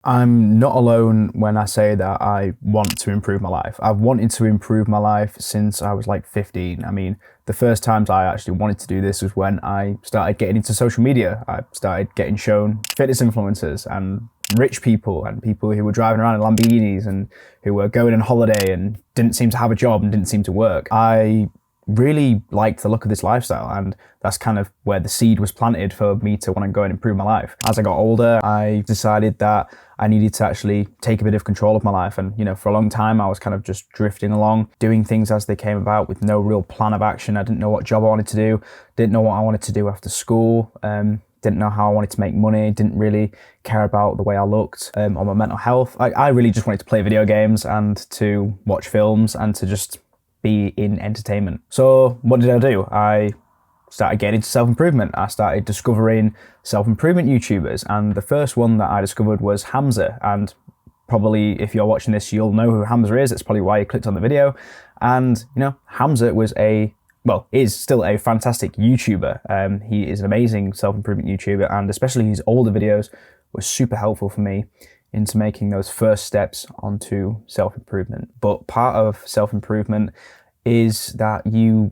I'm not alone when I say that I want to improve my life. I've wanted to improve my life since I was like 15. I mean, the first times I actually wanted to do this was when I started getting into social media. I started getting shown fitness influencers and rich people and people who were driving around in Lamborghinis and who were going on holiday and didn't seem to have a job and didn't seem to work. I really liked the look of this lifestyle, and that's kind of where the seed was planted for me to want to go and improve my life. As I got older, I decided that I needed to actually take a bit of control of my life. And, for a long time, I was kind of just drifting along, doing things as they came about with no real plan of action. I didn't know what job I wanted to do, didn't know what I wanted to do after school, didn't know how I wanted to make money, didn't really care about the way I looked, or my mental health. I really just wanted to play video games and to watch films and to just be in entertainment. So what did I do? I started getting into self-improvement. I started discovering self-improvement YouTubers, and the first one that I discovered was Hamza. And probably if you're watching this, you'll know who Hamza is. That's probably why you clicked on the video. And Hamza is still a fantastic YouTuber. He is an amazing self-improvement YouTuber, and especially his older videos were super helpful for me into making those first steps onto self-improvement. But part of self-improvement is that you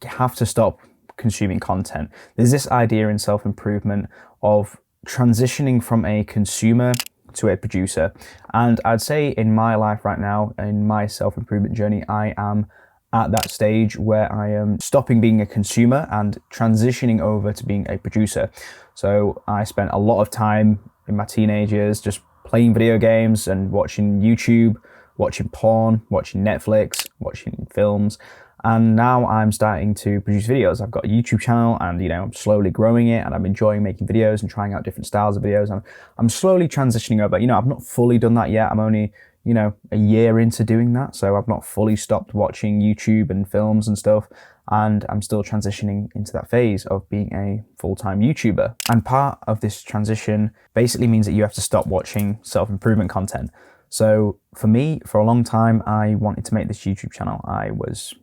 have to stop consuming content. There's this idea in self-improvement of transitioning from a consumer to a producer. And I'd say in my life right now, in my self-improvement journey, I am at that stage where I am stopping being a consumer and transitioning over to being a producer. So I spent a lot of time in my teenage years just playing video games and watching YouTube, watching porn, watching Netflix, watching films. And now I'm starting to produce videos. I've got a YouTube channel and, I'm slowly growing it, and I'm enjoying making videos and trying out different styles of videos. And I'm slowly transitioning over. I've not fully done that yet. I'm only, a year into doing that. So I've not fully stopped watching YouTube and films and stuff. And I'm still transitioning into that phase of being a full-time YouTuber. And part of this transition basically means that you have to stop watching self-improvement content. So for me, for a long time, I wanted to make this YouTube channel. I was,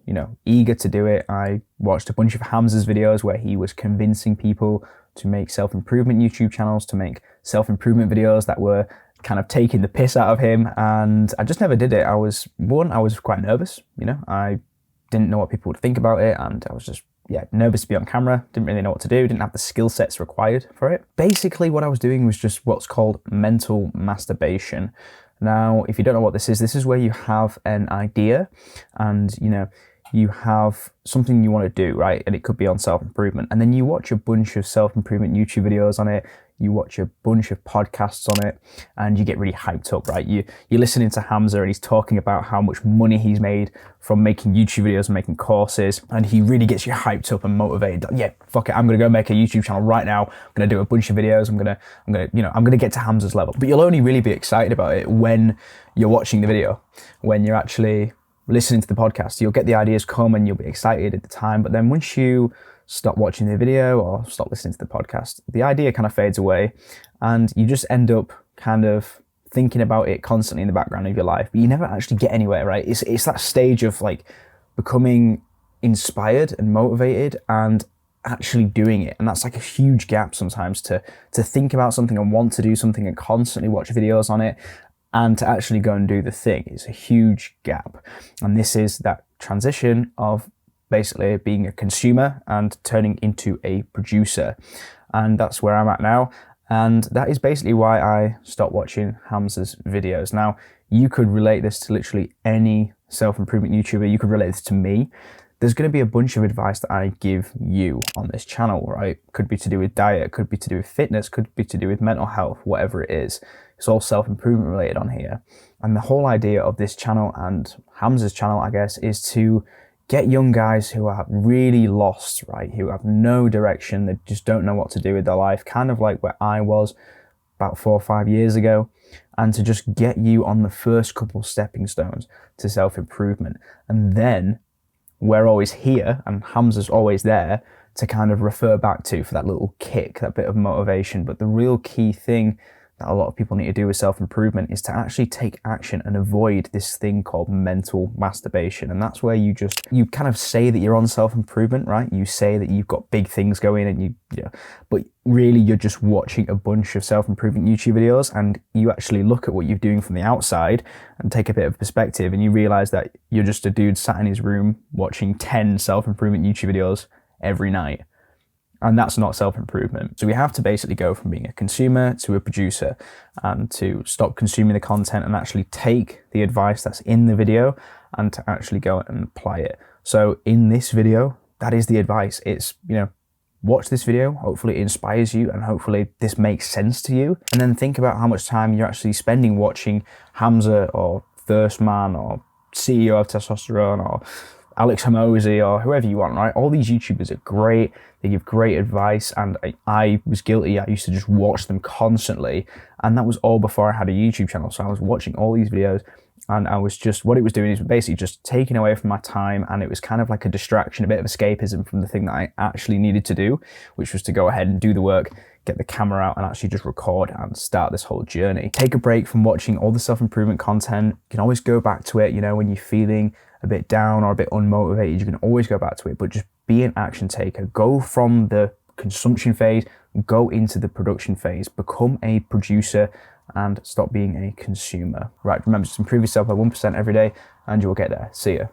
eager to do it. I watched a bunch of Hamza's videos where he was convincing people to make self-improvement YouTube channels, to make self-improvement videos that were kind of taking the piss out of him. And I just never did it. I was quite nervous. I didn't know what people would think about it, and I was just nervous to be on camera, didn't really know what to do, didn't have the skill sets required for it. Basically what I was doing was just what's called mental masturbation. Now, if you don't know what this is where you have an idea and you have something you want to do, right? And it could be on self-improvement. And then you watch a bunch of self-improvement YouTube videos on it, you watch a bunch of podcasts on it, and you get really hyped up, right? You're listening to Hamza and he's talking about how much money he's made from making YouTube videos and making courses, and he really gets you hyped up and motivated. Yeah, fuck it, I'm gonna go make a YouTube channel right now. I'm gonna do a bunch of videos. I'm gonna get to Hamza's level. But you'll only really be excited about it when you're watching the video, when you're actually listening to the podcast. You'll get the ideas come and you'll be excited at the time, but then once you stop watching the video or stop listening to the podcast, the idea kind of fades away and you just end up kind of thinking about it constantly in the background of your life, but you never actually get anywhere, right? It's that stage of like becoming inspired and motivated and actually doing it. And that's like a huge gap sometimes to think about something and want to do something and constantly watch videos on it, and to actually go and do the thing is a huge gap. And this is that transition of basically being a consumer and turning into a producer. And that's where I'm at now. And that is basically why I stopped watching Hamza's videos. Now, you could relate this to literally any self-improvement YouTuber. You could relate this to me. There's going to be a bunch of advice that I give you on this channel, right? Could be to do with diet, could be to do with fitness, could be to do with mental health, whatever it is. It's all self-improvement related on here. And the whole idea of this channel and Hamza's channel, I guess, is to get young guys who are really lost, right? Who have no direction, they just don't know what to do with their life, kind of like where I was about 4 or 5 years ago, and to just get you on the first couple stepping stones to self-improvement. And then we're always here, and Hamza's always there to kind of refer back to for that little kick, that bit of motivation. But the real key thing that a lot of people need to do with self-improvement is to actually take action and avoid this thing called mental masturbation. And that's where you kind of say that you're on self-improvement, right? You say that you've got big things going and but really you're just watching a bunch of self-improvement YouTube videos, and you actually look at what you're doing from the outside and take a bit of perspective, and you realize that you're just a dude sat in his room watching 10 self-improvement YouTube videos every night. And that's not self-improvement. So we have to basically go from being a consumer to a producer, and to stop consuming the content and actually take the advice that's in the video and to actually go and apply it. So in this video, that is the advice. It's, watch this video, hopefully it inspires you and hopefully this makes sense to you. And then think about how much time you're actually spending watching Hamza or Thirst Man or CEO of Testosterone or Alex Hormozy or whoever you want, right? All these YouTubers are great. They give great advice, and I was guilty. I used to just watch them constantly, and that was all before I had a YouTube channel. So I was watching all these videos, and I was just, what it was doing is basically just taking away from my time, and it was kind of like a distraction, a bit of escapism from the thing that I actually needed to do, which was to go ahead and do the work, get the camera out and actually just record and start this whole journey. Take a break from watching all the self-improvement content. You can always go back to it, when you're feeling a bit down or a bit unmotivated, you can always go back to it, but just be an action taker. Go from the consumption phase, go into the production phase, become a producer and stop being a consumer. Right, remember, just improve yourself by 1% every day and you'll get there. See ya.